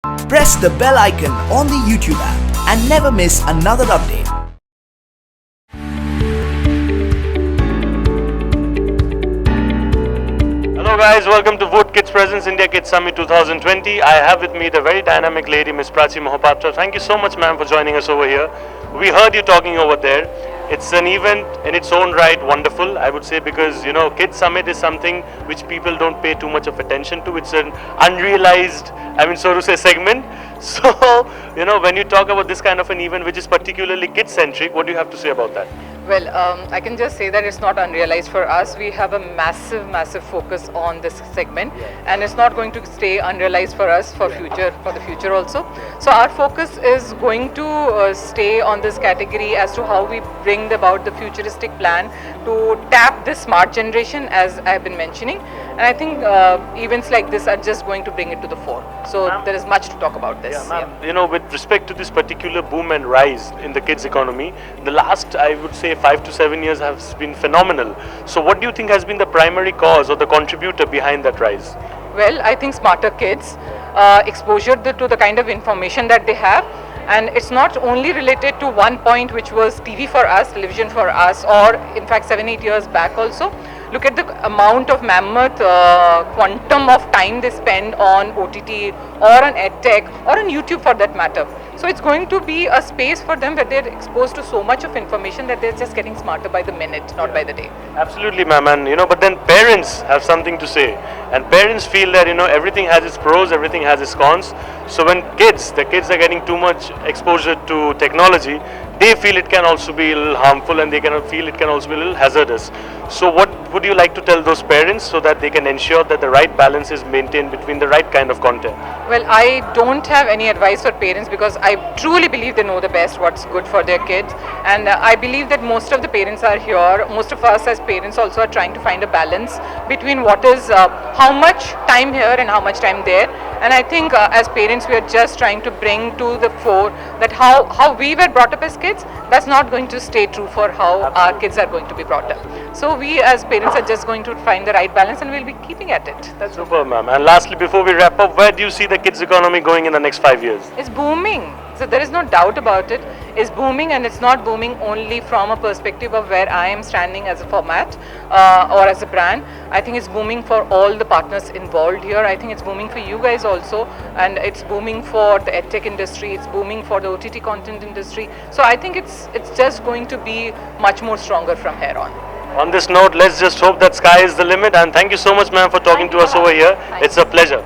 Press the bell icon on the YouTube app and never miss another update. Hello guys, welcome to Vote Kids Presence India Kids Summit 2020. I have with me the very dynamic lady, Miss Prachi Mohapatra. Thank you so much, ma'am, for joining us over here. We heard you talking over there. It's an event in its own right, wonderful, I would say, because Kids Summit is something which people don't pay too much of attention to. It's an unrealized, so to say, segment. So, when you talk about this kind of an event which is particularly kid-centric, what do you have to say about that? Well, I can just say that it's not unrealized for us. We have a massive focus on this segment, and it's not going to stay unrealized for us for the future also. So our focus is going to stay on this category as to how we bring about the futuristic plan to tap this smart generation, as I have been mentioning. And I think events like this are just going to bring it to the fore. So there is much to talk about this. Yeah, with respect to this particular boom and rise in the kids economy, the last, I would say, 5 to 7 years has been phenomenal. So what do you think has been the primary cause or the contributor behind that rise? Well, I think smarter kids, exposure to the kind of information that they have. And it's not only related to one point, which was TV for us, television for us, or in fact 7-8 years back also. Look at the amount of mammoth quantum of time they spend on OTT or on EdTech or on YouTube for that matter. So it's going to be a space for them where they're exposed to so much of information that they're just getting smarter by the minute, not by the day. Absolutely, ma'am. And but then parents have something to say, and parents feel that everything has its pros, everything has its cons. So when the kids are getting too much exposure to technology, they feel it can also be a little harmful, and they can feel it can also be a little hazardous. So what would you like to tell those parents so that they can ensure that the right balance is maintained between the right kind of content? Well, I don't have any advice for parents because I truly believe they know the best what's good for their kids, and I believe that most of the parents are here. Most of us as parents also are trying to find a balance between what is how much time here and how much time there. And I think as parents we are just trying to bring to the fore that how we were brought up as kids, that's not going to stay true for how our kids are going to be brought up. So we as parents are just going to find the right balance, and we'll be keeping at it. That's super, ma'am. And lastly, before we wrap up, where do you see the kids economy going in the next 5 years? It's booming. So there is no doubt about it. It's booming, and it's not booming only from a perspective of where I am standing as a format or as a brand. I think it's booming for all the partners involved here. I think it's booming for you guys also, and it's booming for the EdTech industry. It's booming for the OTT content industry. So I think it's just going to be much more stronger from here on. On this note, let's just hope that sky is the limit, and thank you so much, ma'am, for talking to us over here. It's a pleasure.